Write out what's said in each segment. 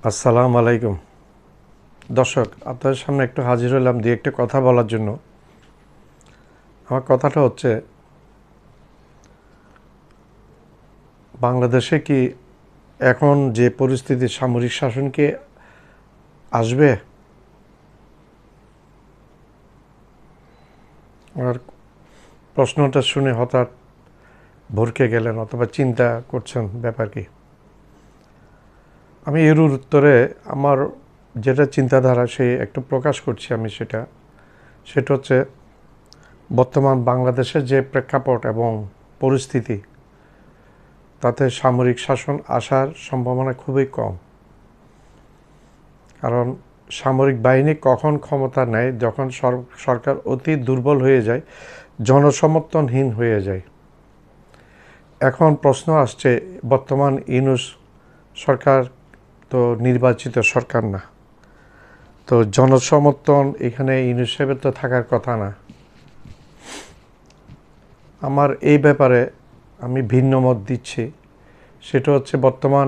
আসসালামু আলাইকুম দর্শক, আপনাদের সামনে একটু হাজির হলাম দিয়ে একটা কথা বলার জন্য। আমার কথাটা হচ্ছে, বাংলাদেশে কি এখন যে পরিস্থিতি, সামরিক শাসন কি আসবে? আর প্রশ্নটা শুনে হঠাৎ ভরকে গেলেন অথবা চিন্তা করছেন ব্যাপার কি। আমি এর উত্তরে আমার যেটা চিন্তাধারা সে একটু প্রকাশ করছি। আমি সেটা হচ্ছে, বর্তমান বাংলাদেশের যে প্রেক্ষাপট এবং পরিস্থিতি, তাতে সামরিক শাসন আসার সম্ভাবনা খুবই কম। কারণ সামরিক বাহিনী কখন ক্ষমতা নেয়? যখন সরকার অতি দুর্বল হয়ে যায়, জনসমর্থনহীন হয়ে যায়। এখন প্রশ্ন আসছে, বর্তমান ইউনূস সরকার তো নির্বাচিত সরকার না, তো জনসমর্থন এখানে ইউনূস সাহেবের তো থাকার কথা না। আমার এই ব্যাপারে আমি ভিন্ন মত দিচ্ছি। সেটা হচ্ছে, বর্তমান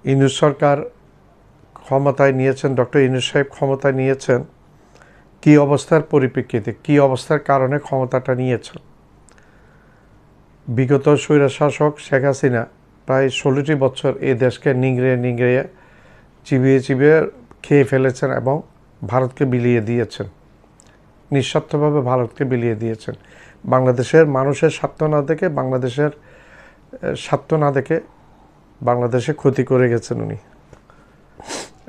ইউনূস সরকার ক্ষমতায় নিয়েছেন, ডক্টর ইউনূস সাহেব ক্ষমতায় নিয়েছেন কী অবস্থার পরিপ্রেক্ষিতে, কী অবস্থার কারণে ক্ষমতাটা নিয়েছেন। বিগত স্বৈরশাসক শেখ হাসিনা প্রায় 16টি বছর এই দেশকে নিংড়ে চিবিয়ে খেয়ে ফেলেছেন এবং ভারতকে বিলিয়ে দিয়েছেন, নিঃস্বার্থভাবে ভারতকে বিলিয়ে দিয়েছেন। বাংলাদেশের মানুষের স্বার্থ না দেখে বাংলাদেশে ক্ষতি করে গেছেন উনি,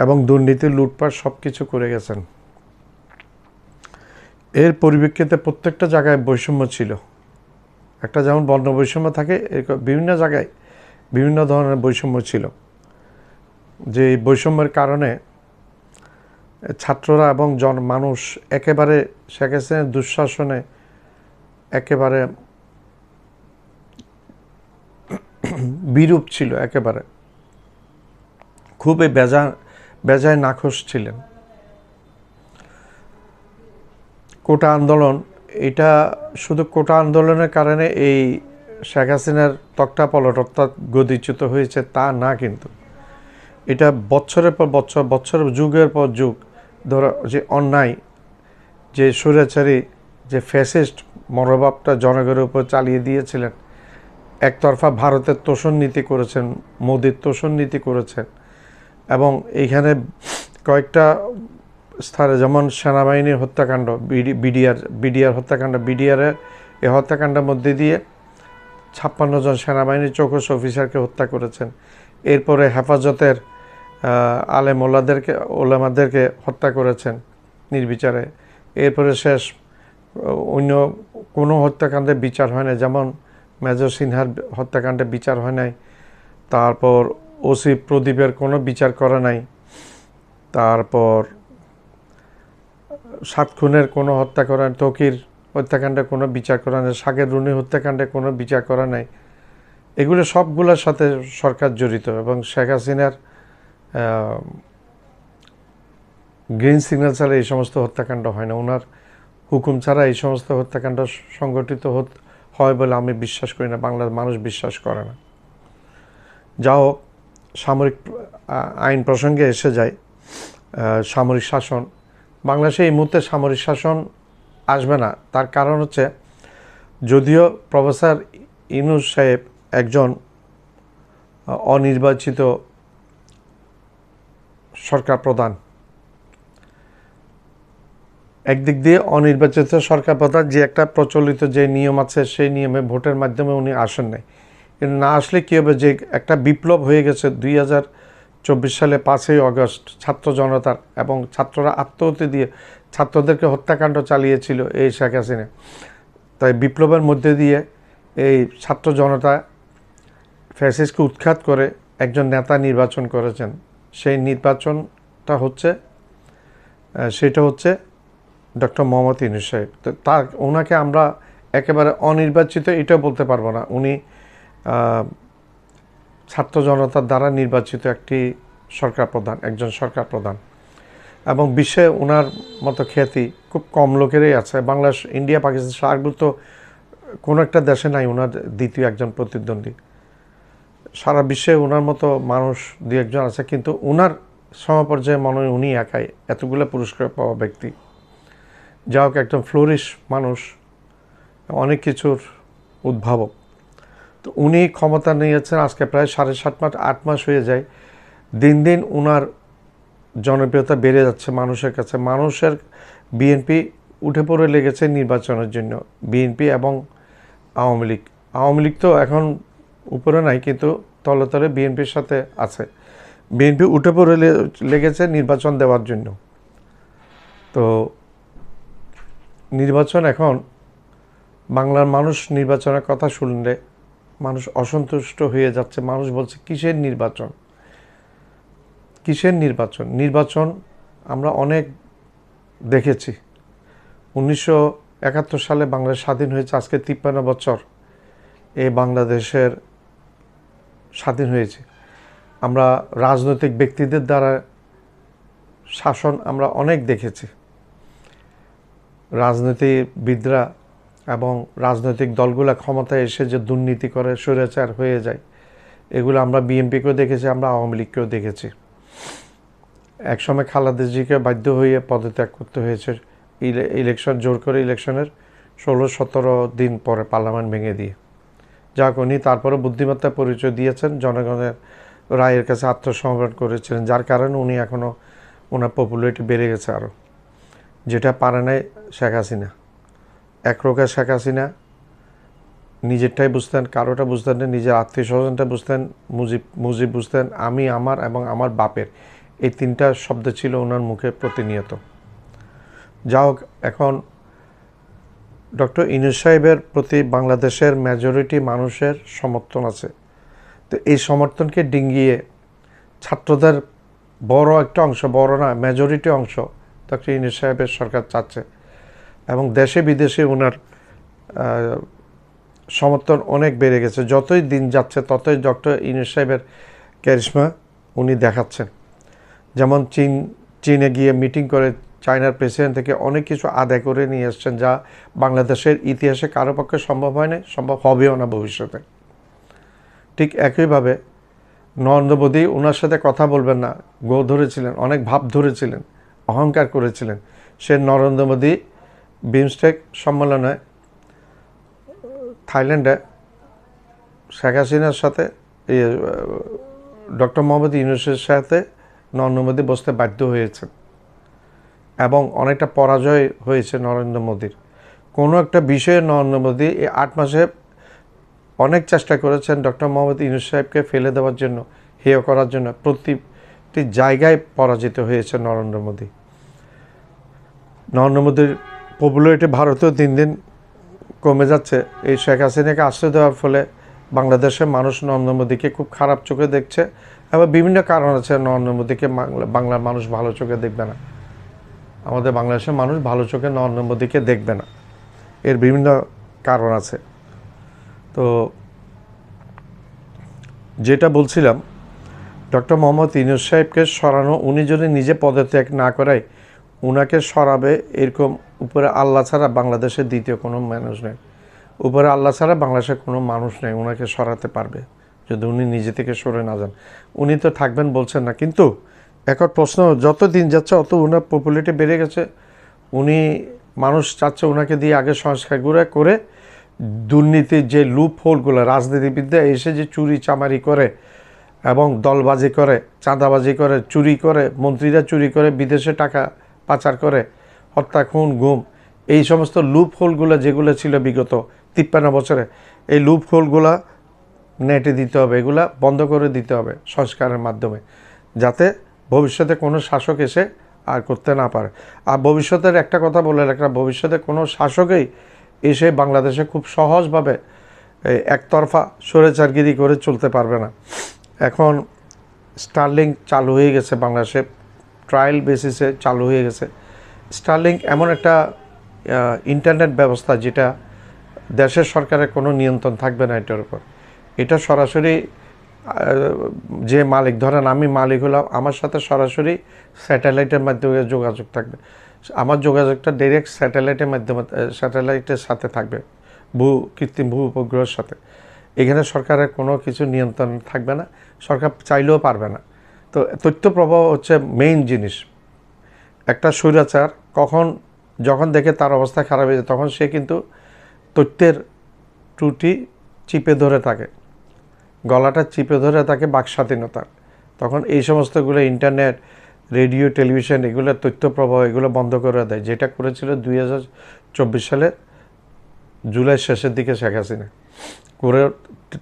এবং দুর্নীতি, লুটপাট সব কিছু করে গেছেন। এর পরিপ্রেক্ষিতে প্রত্যেকটা জায়গায় বৈষম্য ছিল। একটা যেমন বর্ণ বৈষম্য থাকে, বিভিন্ন জায়গায় বিভিন্ন ধরনের বৈষম্য ছিল। যে বৈষম্যের কারণে ছাত্ররা এবং মানুষ একেবারে শেখ হাসিনার দুঃশাসনে একেবারে বিরূপ ছিল, একেবারে খুবই বেজায় নাখোশ ছিলেন। কোটা আন্দোলন, এটা শুধু কোটা আন্দোলনের কারণে এই শেখ হাসিনার তক্তাপলট অর্থাৎ গদিচ্যুত হয়েছে তা না, কিন্তু এটা বছরের পর বছর যুগের পর যুগ ধরো যে অন্যায়, যে স্বৈরাচারী, যে ফ্যাসিস্ট মনোভাবটা জনগণের উপর চালিয়ে দিয়েছিলেন। একতরফা ভারতের তোষণ নীতি করেছেন, মোদির তোষণ নীতি করেছেন, এবং এইখানে কয়েকটা স্থানে যেমন সেনাবাহিনীর হত্যাকাণ্ড, বিডিআর হত্যাকাণ্ড, বিডিআরের এই হত্যাকাণ্ডের মধ্যে দিয়ে 56 জন সেনাবাহিনীর চৌকস অফিসারকে হত্যা করেছেন। এরপরে হেফাজতের ওলামাদেরকে হত্যা করেছেন নির্বিচারে। এরপরে শেষ অন্য কোনো হত্যাকাণ্ডে বিচার হয় না, যেমন মেজর সিনহার হত্যাকাণ্ডে বিচার হয় নাই, তারপর ওসি প্রদীপের কোনো বিচার করা নাই, তারপর 7 খুনের কোনো হত্যা করা, তকির হত্যাকাণ্ডে কোনো বিচার করা নাই, সাগের রুনি হত্যাকাণ্ডে কোনো বিচার করা নাই। এগুলো সবগুলোর সাথে সরকার জড়িত, এবং শেখ হাসিনার গ্রিন সিগন্যাল ছাড়া এই সমস্ত হত্যাকাণ্ড হয় না, ওনার হুকুম ছাড়া এই সমস্ত হত্যাকাণ্ড সংগঠিত হয় বলে আমি বিশ্বাস করি না, বাংলার মানুষ বিশ্বাস করে না। যাও, সামরিক আইন প্রসঙ্গে এসে যায়। সামরিক শাসন বাংলাদেশে এই মুহূর্তে সামরিক শাসন আসবে না। তার কারণ হচ্ছে, যদিও প্রফেসর ইউনূস সাহেব একজন অনির্বাচিত সরকার প্রধান, একদিক দিয়ে অনির্বাচিত সরকার প্রধান, যে একটা প্রচলিত যে নিয়ম আছে সেই নিয়মে ভোটের মাধ্যমে উনি আসেন নাই। কিন্তু না আসলে কী হবে, যে একটা বিপ্লব হয়ে গেছে 2024 সালে 5ই আগস্ট ছাত্র জনতার, এবং ছাত্ররা আত্মহত্যা দিয়ে ছাত্রদেরকে হত্যাকাণ্ড চালিয়েছিল এই শেখ হাসিনা। তাই বিপ্লবের মধ্যে দিয়ে এই ছাত্র জনতা ফ্যাসিস্টকে উৎখাত করে একজন নেতা নির্বাচন করেছেন। সেই নির্বাচনটা হচ্ছে সেটা হচ্ছে ডক্টর মোহাম্মদ ইউনূস সাহেব। তো ওনাকে আমরা একেবারে অনির্বাচিত এটাও বলতে পারবো না। উনি ছাত্র জনতার দ্বারা নির্বাচিত একজন সরকার প্রধান, এবং বিশ্বে ওনার মতো খ্যাতি খুব কম লোকেরই আছে। বাংলাদেশ, ইন্ডিয়া, পাকিস্তান, সার্কভুক্ত কোনো একটা দেশে নাই ওনার দ্বিতীয় একজন প্রতিদ্বন্দ্বী। সারা বিশ্বে ওনার মতো মানুষ দু একজন আছে, কিন্তু ওনার সমপর্যায়ে মনে হয় উনি একাই এতগুলো পুরস্কার পাওয়া ব্যক্তি। যা হোক, একদম ফ্লোরিশ মানুষ, অনেক কিছুর উদ্ভাবক। তো উনি ক্ষমতা নিয়েছেন আজকে প্রায় 7.5 মাস 8 মাস হয়ে যায়। দিন দিন ওনার জনপ্রিয়তা বেড়ে যাচ্ছে মানুষের কাছে। মানুষের বিএনপি উঠে পড়ে লেগেছে নির্বাচনের জন্য, বিএনপি এবং আওয়ামী লীগ। আওয়ামী লীগ তো এখন উপরে নাই, কিন্তু তলে তলে বিএনপির সাথে আছে। বিএনপি উঠে পড়ে লেগেছে নির্বাচন দেওয়ার জন্য। তো নির্বাচন এখন, বাংলার মানুষ নির্বাচনের কথা শুনলে মানুষ অসন্তুষ্ট হয়ে যাচ্ছে। মানুষ বলছে কিসের নির্বাচন, কিসের নির্বাচন? নির্বাচন আমরা অনেক দেখেছি। 1971 সালে বাংলাদেশ স্বাধীন হয়েছে, আজকে 53 বছর এই বাংলাদেশের স্বাধীন হয়েছে। আমরা রাজনৈতিক ব্যক্তিদের দ্বারা শাসন আমরা অনেক দেখেছি। রাজনীতিবিদরা এবং রাজনৈতিক দলগুলো ক্ষমতায় এসে যে দুর্নীতি করে, স্বৈরাচার হয়ে যায়, এগুলো আমরা বিএনপিকেও দেখেছি, আমরা আওয়ামী লীগকেও দেখেছি। একসময় খালেদা জিয়াকে বাধ্য হয়ে পদত্যাগ করতে হয়েছে ইলেকশন, জোর করে ইলেকশনের 16-17 দিন পরে পার্লামেন্ট ভেঙে দিয়ে। যাক, উনি তারপরে বুদ্ধিমত্তার পরিচয় দিয়েছেন, জনগণের রায়ের কাছে আত্মসমর্পণ করেছিলেন, যার কারণে উনি এখনও ওনার পপুলারিটি বেড়ে গেছে আরও। যেটা পারে নাই শেখ হাসিনা। একরোখা শেখ হাসিনা নিজেরটাই বুঝতেন, কারোটা বুঝতেন না, নিজের আত্মীয় স্বজনটা বুঝতেন, মুজিব বুঝতেন, আমি, আমার এবং আমার বাপের, এই 3টা শব্দ ছিল ওনার মুখে প্রতিনিয়ত। যা হোক, এখন ডক্টর ইউনূস সাহেবের প্রতি বাংলাদেশের মেজরিটি মানুষের সমর্থন আছে। তো এই সমর্থনকে ডিঙ্গিয়ে ছাত্রদের বড় একটা অংশ, বড় না, মেজরিটি অংশ ডক্টর ইউনূস সাহেবের সরকার চাচ্ছে, এবং দেশে বিদেশে ওনার সমর্থন অনেক বেড়ে গেছে। যতই দিন যাচ্ছে ততই ডক্টর ইউনূস সাহেবের ক্যারিশমা উনি দেখাচ্ছেন। যেমন চীনে গিয়ে মিটিং করে চায়নার প্রেসিডেন্ট থেকে অনেক কিছু আদায় করে নিয়ে এসছেন, যা বাংলাদেশের ইতিহাসে কারো পক্ষে সম্ভব হয় না, সম্ভব হবেও না ভবিষ্যতে। ঠিক একইভাবে নরেন্দ্র মোদী ওনার সাথে কথা বলবেন না গো ধরেছিলেন, অনেক ভাব ধরেছিলেন, অহংকার করেছিলেন। সে নরেন্দ্র মোদী বিমস্টেক সম্মেলনে থাইল্যান্ডে শেখ হাসিনার সাথে ডক্টর মোহাম্মদ ইউনূসের সাথে নরেন্দ্র মোদী বসতে বাধ্য হয়েছেন, এবং অনেকটা পরাজয় হয়েছে নরেন্দ্র মোদীর। কোনো একটা বিষয়ে নরেন্দ্র মোদী এই 8 মাসে অনেক চেষ্টা করেছেন ডক্টর মোহাম্মদ ইউনূস সাহেবকে ফেলে দেওয়ার জন্য, হেয় করার জন্য। প্রতিটি জায়গায় পরাজিত হয়েছে নরেন্দ্র মোদী। নরেন্দ্র মোদীর পপুলারিটি ভারতেও দিন দিন কমে যাচ্ছে। এই শেখ হাসিনাকে আশ্রয় দেওয়ার ফলে বাংলাদেশের মানুষ নরেন্দ্র মোদীকে খুব খারাপ চোখে দেখছে, এবং বিভিন্ন কারণ আছে নরেন্দ্র মোদীকে বাংলার মানুষ ভালো চোখে দেখবে না। আমাদের বাংলাদেশের মানুষ ভালো চোখে নরেন্দ্র মোদীকে দেখবে না, এর বিভিন্ন কারণ আছে। তো যেটা বলছিলাম, ডক্টর মোহাম্মদ ইউনূস সাহেবকে সরানো, উনি যদি নিজে পদত্যাগ না করায় উনাকে সরাবে এরকম উপরে আল্লাহ ছাড়া বাংলাদেশের দ্বিতীয় কোনো মানুষ নেই। উপরে আল্লাহ ছাড়া বাংলাদেশের কোনো মানুষ নেই ওনাকে সরাতে পারবে, যদি উনি নিজে থেকে সরে না যান। উনি তো থাকবেন বলছেন না, কিন্তু এখন প্রশ্ন, যত দিন যাচ্ছে অত ওনার পপুলারিটি বেড়ে গেছে। উনি, মানুষ চাচ্ছে ওনাকে দিয়ে আগে সংস্কারগুলো করে দুর্নীতির যে লুপ হোলগুলো, রাজনীতিবিদরা এসে যে চুরি চামারি করে এবং দলবাজি করে, চাঁদাবাজি করে, চুরি করে, মন্ত্রীরা চুরি করে, বিদেশে টাকা পাচার করে, হত্যা, খুন, গুম, এই সমস্ত লুপ হোলগুলো যেগুলো ছিল বিগত 53 বছরে, এই লুপ হোলগুলা নেটে দিতে হবে, এগুলা বন্ধ করে দিতে হবে সংস্কারের মাধ্যমে, যাতে ভবিষ্যতে কোনো শাসক এসে আর করতে না পারে। আর ভবিষ্যতের একটা কথা বলে রাখলাম, ভবিষ্যতে কোনো শাসকই এসে বাংলাদেশে খুব সহজভাবে একতরফা স্বৈরাচারগিরি করে চলতে পারবে না। এখন স্টারলিংক চালু হয়ে গেছে বাংলাদেশে, ট্রায়াল বেসিসে চালু হয়ে গেছে। স্টারলিংক এমন একটা ইন্টারনেট ব্যবস্থা যেটা দেশের সরকারের কোনো নিয়ন্ত্রণ থাকবে না এটার উপর। এটা সরাসরি যে মালিক, ধরেন আমি মালিক হলাম, আমার সাথে সরাসরি স্যাটেলাইটের মাধ্যমে যোগাযোগ থাকবে। আমার যোগাযোগটা ডাইরেক্ট স্যাটেলাইটের মাধ্যমে, স্যাটেলাইটের সাথে থাকবে, কৃত্রিম ভূ উপগ্রহের সাথে। এখানে সরকারের কোনো কিছু নিয়ন্ত্রণ থাকবে না, সরকার চাইলেও পারবে না। তো তথ্য প্রবাহ হচ্ছে মেইন জিনিস। একটা স্বৈরাচার যখন দেখে তার অবস্থা খারাপ হয়ে যায়, তখন সে কিন্তু তথ্যের ত্রুটি চিপে ধরে থাকে, গলাটা চিপে ধরে থাকে বাক স্বাধীনতার। তখন এই সমস্তগুলো ইন্টারনেট, রেডিও, টেলিভিশন, এগুলো তথ্য প্রবাহ এগুলো বন্ধ করে দেয়, যেটা করেছিল 2024 সালে জুলাই শেষের দিকে শেখ হাসিনা। করে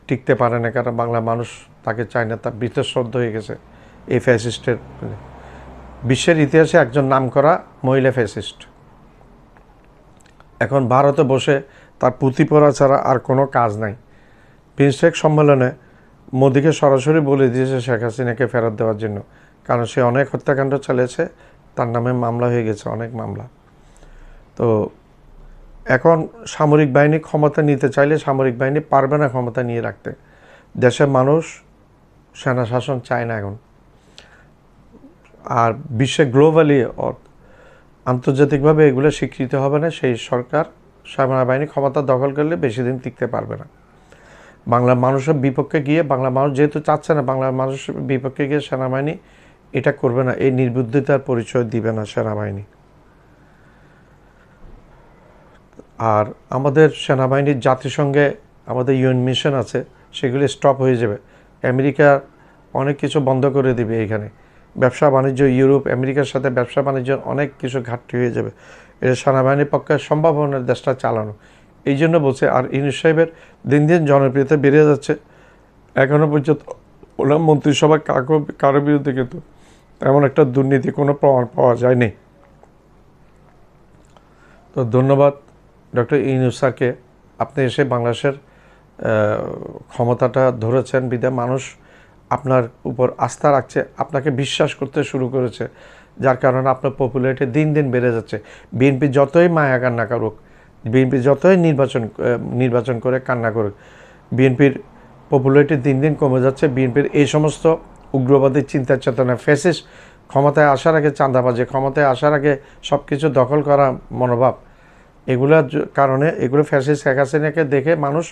টিকতে পারে না, কারণ বাংলা মানুষ তাকে চায় না, তার বীতশ্রদ্ধ হয়ে গেছে এই ফ্যাসিস্টের। বিশ্বের ইতিহাসে একজন নামকরা মহিলা ফ্যাসিস্ট এখন ভারতে বসে তার পুঁথি পড়া ছাড়া আর কোনো কাজ নাই। বিমস্টেক সম্মেলনে মোদিকে সরাসরি বলে দিয়েছে শেখ হাসিনাকে ফেরত দেওয়ার জন্য, কারণ সে অনেক হত্যাকাণ্ড চালিয়েছে, তার নামে মামলা হয়ে গেছে, অনেক মামলা। তো এখন সামরিক বাহিনী ক্ষমতা নিতে চাইলে সামরিক বাহিনী পারবে না ক্ষমতা নিয়ে রাখতে। দেশের মানুষ সেনা শাসন চায় না এখন। আর বিশ্বে গ্লোবালি আন্তর্জাতিকভাবে এগুলো স্বীকৃত হবে না। সেই সরকার সেনাবাহিনী ক্ষমতা দখল করলে বেশি দিন টিকতে পারবে না। বাংলার মানুষের বিপক্ষে গিয়ে, বাংলা মানুষ যেহেতু চাচ্ছে না, বাংলার মানুষের বিপক্ষে গিয়ে সেনাবাহিনী এটা করবে না, এই নির্বুদ্ধিতার পরিচয় দিবে না সেনাবাহিনী। আর আমাদের সেনাবাহিনীর জাতিসংঘে আমাদের ইউএন মিশন আছে, সেগুলি স্টপ হয়ে যাবে। আমেরিকা অনেক কিছু বন্ধ করে দিবে এইখানে। ব্যবসা বাণিজ্য, ইউরোপ, আমেরিকার সাথে ব্যবসা বাণিজ্য অনেক কিছু ঘাটতি হয়ে যাবে। এটা সেনাবাহিনীর পক্ষে সম্ভব হবে না দেশটা চালানো। এই জন্য বলছে। আর ইউনূস সাহেবের দিন দিন জনপ্রিয়তা বেড়ে যাচ্ছে। এখনও পর্যন্ত ওনার মন্ত্রিসভা কারো বিরুদ্ধে কিন্তু এমন একটা দুর্নীতি কোনো প্রমাণ পাওয়া যায়নি। তো ধন্যবাদ ডক্টর ইউনূস স্যারকে, আপনি এসে বাংলাদেশের ক্ষমতাটা ধরেছেন বিধায় মানুষ আপনার উপর আস্থা রাখছে, আপনাকে বিশ্বাস করতে শুরু করেছে, যার কারণে আপনার পপুলারিটি দিন দিন বেড়ে যাচ্ছে। বিএনপি যতই মায়া কান্না করুক, বিএনপি যতই নির্বাচন করে কান্না করুক, বিএনপির পপুলারিটি দিন দিন কমে যাচ্ছে। বিএনপির এই সমস্ত উগ্রবাদী চিন্তা চেতনা, ফ্যাসিস্ট, ক্ষমতায় আসার আগে চাঁদাবাজি, ক্ষমতায় আসার আগে সব কিছু দখল করা মনোভাব, এগুলোর কারণে, এগুলো ফ্যাসিস্ট শেখ হাসিনাকে দেখে মানুষ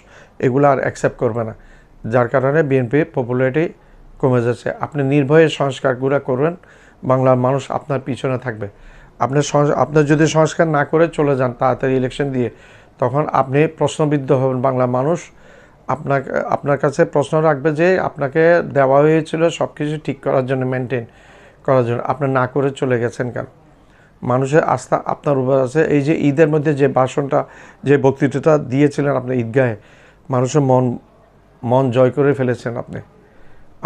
এগুলো আর অ্যাকসেপ্ট করবে না, যার কারণে বিএনপির পপুলারিটি কমে যাচ্ছে। আপনি নির্ভয়ে সংস্কারগুলো করবেন, বাংলার মানুষ আপনার পিছনে থাকবে। আপনার যদি সংস্কার না করে চলে যান তাড়াতাড়ি ইলেকশন দিয়ে, তখন আপনি প্রশ্নবিদ্ধ হবেন। বাংলার মানুষ আপনার কাছে প্রশ্ন রাখবে যে আপনাকে দেওয়া হয়েছিল সব কিছু ঠিক করার জন্য, মেনটেন করার জন্য, আপনি না করে চলে গেছেন কেন? মানুষের আস্থা আপনার উপর আছে। এই যে ঈদের মধ্যে যে ভাষণটা, যে বক্তৃতাটা দিয়েছিলেন আপনি ঈদগাহে, মানুষের মন জয় করে ফেলেছেন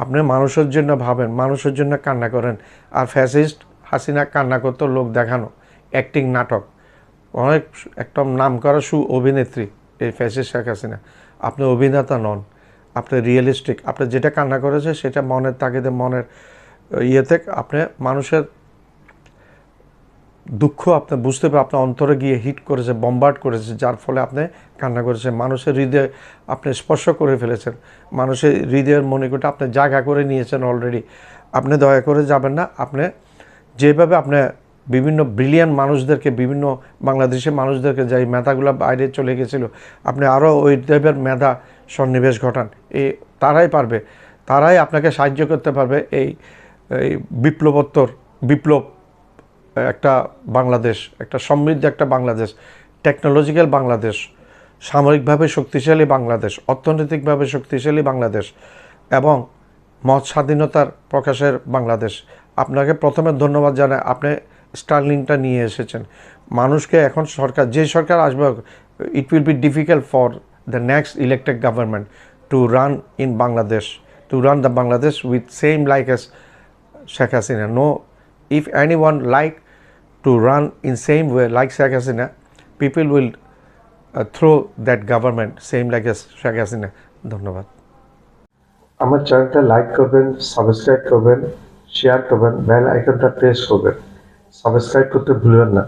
আপনি মানুষের জন্য ভাবেন, মানুষের জন্য কান্না করেন। আর ফ্যাসিস্ট হাসিনা কান্না করতো লোক দেখানো, অ্যাক্টিং, নাটক। অনেক একটা নাম করা অভিনেত্রী এই ফ্যাসিস্ট শেখ হাসিনা। আপনি অভিনেতা নন, আপনি রিয়েলিস্টিক। আপনি যেটা কান্না করেছে সেটা মনের তাগিদে, মনের ইয়েতে আপনি মানুষের দুঃখ আপনি বুঝতে পারে, আপনার অন্তরে গিয়ে হিট করেছে, বম্বার্ড করেছে, যার ফলে আপনি কান্না করেছেন। মানুষের হৃদয় আপনি স্পর্শ করে ফেলেছেন, মানুষের হৃদয়ের মণিকোটা আপনি জায়গা করে নিয়েছেন অলরেডি। আপনি দয়া করে যাবেন না। আপনি যেভাবে আপনি বিভিন্ন ব্রিলিয়ান্ট মানুষদেরকে, বিভিন্ন বাংলাদেশের মানুষদেরকে, যাই মেধাগুলো বাইরে চলে গেছিল, আপনি আরও ওই টাইপের মেধা সন্নিবেশ ঘটান। তারাই পারবে, তারাই আপনাকে সাহায্য করতে পারবে এই বিপ্লব একটা বাংলাদেশ, একটা সমৃদ্ধ একটা বাংলাদেশ, টেকনোলজিক্যাল বাংলাদেশ, সামরিকভাবে শক্তিশালী বাংলাদেশ, অর্থনৈতিকভাবে শক্তিশালী বাংলাদেশ এবং মত স্বাধীনতার প্রকাশের বাংলাদেশ। আপনাকে প্রথমে ধন্যবাদ জানাই, আপনি স্টারলিংটা নিয়ে এসেছেন। মানুষকে এখন যে সরকার আসবে, it will be difficult for the next elected government to run in Bangladesh, to run the Bangladesh with same like S Sheikh Hasina. No, if anyone like to run in same way like Sheikh Hasina, people will throw that government same like as Sheikh Hasina. ধন্যবাদ। আমার চ্যানেলটা like করবেন, subscribe করবেন, share করবেন, bell আইকনটা press করবেন। Subscribe করতে ভুলবেন না।